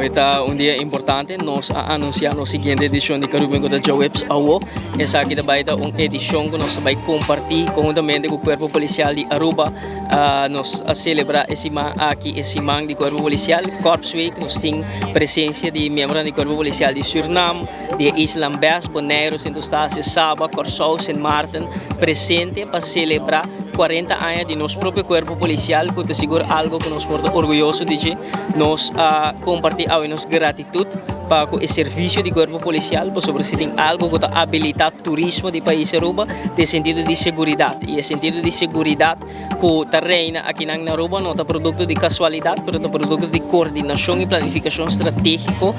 hoy está un día importante. Nos ha anunciado la siguiente edición de Caribbean Gota Jawebs Awo. Es aquí también una edición que nos va a compartir conjuntamente con el Cuerpo Policial de Aruba. Nos a celebrar ese man aquí, ese man del Cuerpo Policial, Corps Week. Nos tiene presencia de miembros del Cuerpo Policial de Suriname, de Isla Ambas, Bonaire, Sint Eustatius, Saba, Curaçao, Sint Maarten, presente para celebrar 40 años de nuestro propio cuerpo policial, que te seguro algo que nos porta orgulloso de nos compartir a nos gratitud para el servicio del cuerpo policial, por sobre si tiene algo que habilita turismo del país Aruba, de sentido de seguridad. Y el sentido de seguridad que reina aquí en Aruba no es producto de casualidad, pero es producto de coordinación y planificación estratégica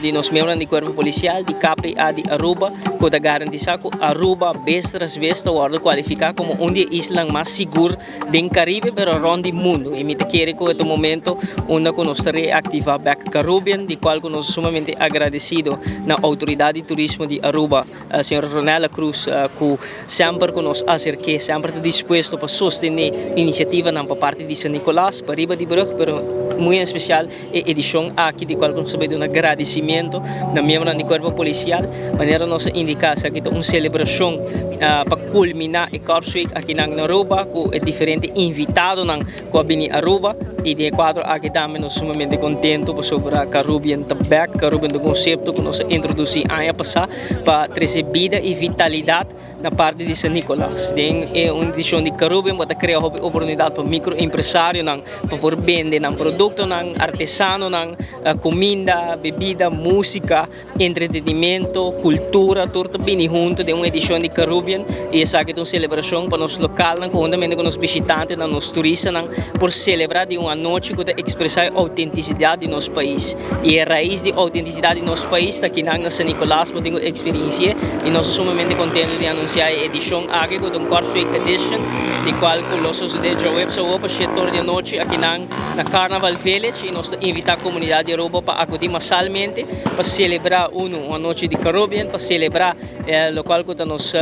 de los miembros del cuerpo policial, de KPA de Aruba, que garantiza que Aruba vez tras vez está cualificada como una de las islas más seguras del Caribe, pero rond el mundo. Y me quiere que en este momento una que nos reactiva Back Caribbean, de cual nos sumamente agradecido na autoridad de turismo de Aruba, señora Ronela Cruz, que siempre nos acerque, siempre dispuesto para sostener iniciativa na parte de San Nicolás, para Riba de Brug, pero muy en especial edición aquí de cual nos un agradecimiento na miembro del cuerpo policial, manera nos indica que es una celebración para culminar el Corps Week aquí en Aruba, con diferentes invitados que vienen a Aruba, y de quadro aquí también nos sumamente contentos sobre Caribbean Back, Caribbean do conceito que nos introduzi ano passado para trazer vida e vitalidade na parte de San Nicolás. É uma edição de Caribbean que cria oportunidade para microempresários para poder vender produtos, artesanos, comida, bebida, música, entretenimento, cultura, tudo bem junto de uma edição de Caribbean. E essa é uma celebração para os locais, conjuntamente com os visitantes, os turistas, por celebrar de uma noite que expressa a autenticidade de nosso país. E a raiz de autenticidade de nosso país está aqui na San Nicolás, por ter experiência, e nós somos sumamente contentes de anunciar a edição aqui com o Corps Week Edition, de qual nós de Jawebs Awo para o setor de noite aqui na Carnaval Village, e nós invitamos a comunidade de Aruba para acudir massalmente para celebrar uma noite de Caribbean, para celebrar o local que nós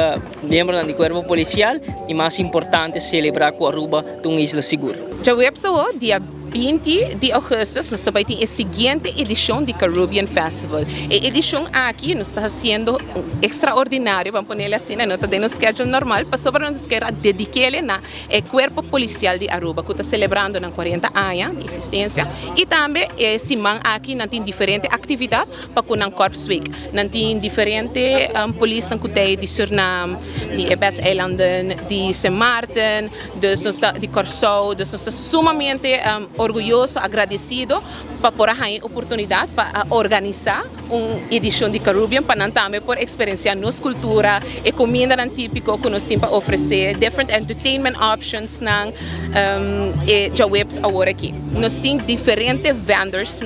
membros do Corpo Policial, e mais importante, celebrar que Aruba é uma isla segura. Jawebs Awo, dia 20 de agosto, nós também temos a seguinte edição do Caribbean Festival. A edição aqui nós está sendo extraordinário, vamos pôr assim, não está dentro do schedule normal, mas sobre nós quer dedicar-lhe na Corpo Policial de Aruba, que está celebrando 40 anos de existência, e também esse man aqui não tem diferentes atividades para com o Corps Week. Não tem diferentes polícias que tem de Suriname, de Ebas-eilanden, de Sint Maarten, de Curaçao, nós estamos sumamente orgulhoso, agradecido para por a oportunidade para organizar uma edição de Caribbean para também por experienciar nossa cultura e comida típica que nós temos para oferecer, different entertainment options e Jawebs agora aqui. Nós temos diferentes vendors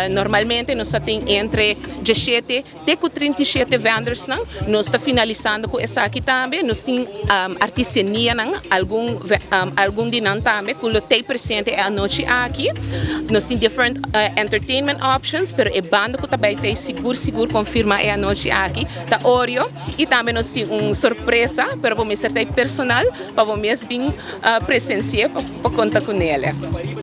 normalmente nós temos entre 17 até 37 vendors nós está finalizando com essa aqui também, nós temos artesania algum de nós também que tem presente a noite aqui. Nós temos different entertainment options, pero a banda que também tem seguro confirma a noite aqui, da Oreo, e também nós temos uma surpresa, pero para mim ser personal, para mim vir presenciar para contar com ela.